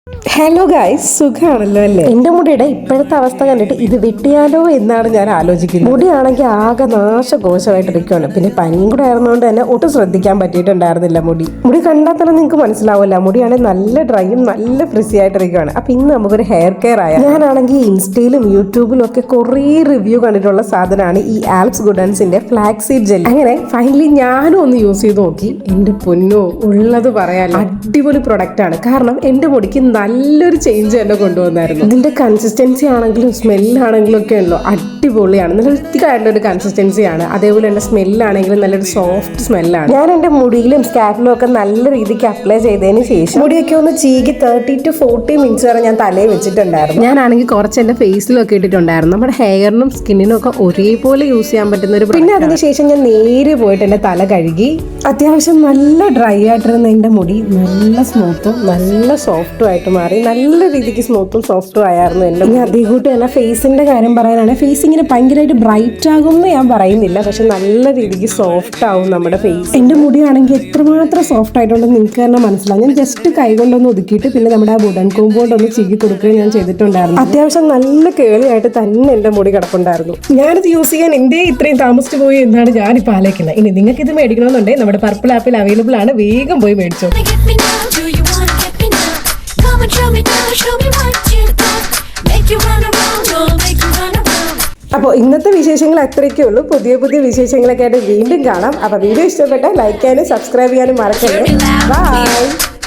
Hello guys, സുഖമാണല്ലോ അല്ലേ? എൻ്റെ മുടിയുടെ ഇപ്പോഴത്തെ അവസ്ഥ കണ്ടിട്ട് ഇത് വെട്ടിയാലോ എന്നാണ് ഞാൻ ആലോചിക്കുന്നത്. മുടിയാണെങ്കിൽ ആകെ നാശകോശമായിട്ടിരിക്കുകയാണ്. പിന്നെ പനിയും കൂടെ ആയിരുന്നതുകൊണ്ട് തന്നെ ഒട്ടും ശ്രദ്ധിക്കാൻ പറ്റിയിട്ടുണ്ടായിരുന്നില്ല. മുടി കണ്ടാൽ തന്നെ നിങ്ങൾക്ക് മനസ്സിലാവില്ല. മുടിയാണെങ്കിൽ നല്ല ഡ്രൈയും നല്ല ഫ്രിസി ആയിട്ടിരിക്കുകയാണ്. അപ്പം ഇന്ന് നമുക്കൊരു ഹെയർ കെയർ ആയ ഞാനാണെങ്കിൽ ഇൻസ്റ്റയിലും യൂട്യൂബിലും ഒക്കെ കുറേ റിവ്യൂ കണ്ടിട്ടുള്ള സാധനമാണ് ഈ ആൽപ്സ് ഗുഡൻസിന്റെ ഫ്ലാക്സ് സീഡ് ജെൽ. അങ്ങനെ ഫൈനലി ഞാനും ഒന്ന് യൂസ് ചെയ്ത് നോക്കി. എൻ്റെ പൊന്നോ, ഉള്ളത് പറയാൻ അടിപൊളി പ്രൊഡക്റ്റ് ആണ്. കാരണം എൻ്റെ മുടിക്ക് നല്ലൊരു ചേഞ്ച് തന്നെ കൊണ്ടുവന്നായിരുന്നു. ഇതിന്റെ കൺസിസ്റ്റൻസി ആണെങ്കിലും സ്മെല്ലാണെങ്കിലും ഒക്കെ ഉണ്ടല്ലോ അടിപൊളിയാണ്. നല്ല വൃത്തിയായിട്ടുള്ള ഒരു കൺസിസ്റ്റൻസിയാണ്. അതേപോലെ തന്നെ സ്മെല്ലാണെങ്കിലും നല്ലൊരു സോഫ്റ്റ് സ്മെല്ലാണ്. ഞാൻ എൻ്റെ മുടിയിലും സ്കാൽപ്പിലും ഒക്കെ നല്ല രീതിക്ക് അപ്ലൈ ചെയ്തതിന് ശേഷം മുടിയൊക്കെ ഒന്ന് ചീകി 30 to 40 മിനിറ്റ്സ് വരെ ഞാൻ തലയിൽ വെച്ചിട്ടുണ്ടായിരുന്നു. ഞാനാണെങ്കിൽ കുറച്ച് എൻ്റെ ഫേസിലൊക്കെ ഇട്ടിട്ടുണ്ടായിരുന്നു. നമ്മുടെ ഹെയറിനും സ്കിന്നിനും ഒക്കെ ഒരേപോലെ യൂസ് ചെയ്യാൻ പറ്റുന്ന ഒരു. പിന്നെ അതിനുശേഷം ഞാൻ നേരെ പോയിട്ട് എൻ്റെ തല കഴുകി. അത്യാവശ്യം നല്ല ഡ്രൈ ആയിട്ടിരുന്ന എൻ്റെ മുടി നല്ല സ്മൂത്തും നല്ല സോഫ്റ്റും ആയിട്ട് മാറി. നല്ല രീതിക്ക് സ്മൂത്തും സോഫ്റ്റും ആയിരുന്നു എൻ്റെ. ഇനി അതേകൂട്ട് തന്നെ ഫേസിന്റെ കാര്യം പറയാനാണ്. ഫേസ് ഇങ്ങനെ ഭയങ്കരമായിട്ട് ബ്രൈറ്റ് ആകും എന്ന് ഞാൻ പറയുന്നില്ല, പക്ഷെ നല്ല രീതിക്ക് സോഫ്റ്റ് ആവും നമ്മുടെ ഫേസ്. എൻ്റെ മുടിയാണെങ്കിൽ എത്രമാത്രം സോഫ്റ്റ് ആയിട്ടുണ്ടെന്ന് നിങ്ങൾക്ക് തന്നെ മനസ്സിലാവും. ഞാൻ ജസ്റ്റ് കൈ കൊണ്ടൊന്ന് ഒതുക്കിയിട്ട് പിന്നെ നമ്മുടെ ആ വുഡൻ കോമ്പൗണ്ട് ഒന്ന് ചീകി കൊടുക്കുകയും ഞാൻ ചെയ്തിട്ടുണ്ടായിരുന്നു. അത്യാവശ്യം നല്ല കേളിയായിട്ട് തന്നെ എൻ്റെ മുടി കിടപ്പുണ്ടായിരുന്നു. ഞാനിത് യൂസ് ചെയ്യാൻ എന്തേ ഇത്രയും താമസിച്ചു പോയി എന്നാണ് ഞാനിപ്പോൾ ആലോചിക്കുന്നത്. ഇനി നിങ്ങൾക്ക് ഇത് മേടിക്കണമെന്നുണ്ടെങ്കിൽ നമ്മുടെ പർപ്പിൾ ആപ്പിൽ അവൈലബിൾ ആണ്. വേഗം പോയി മേടിച്ചോ. അപ്പോൾ ഇന്നത്തെ വിശേഷങ്ങൾ അത്രയൊക്കെ ഉള്ളൂ. പുതിയ പുതിയ വിശേഷങ്ങളൊക്കെ ആയിട്ട് വീണ്ടും കാണാം. അപ്പോൾ വീഡിയോ ഇഷ്ടപ്പെട്ടാൽ ലൈക്ക് ചെയ്യാനും സബ്സ്ക്രൈബ് ചെയ്യാനും മറക്കരുത്. ബൈ.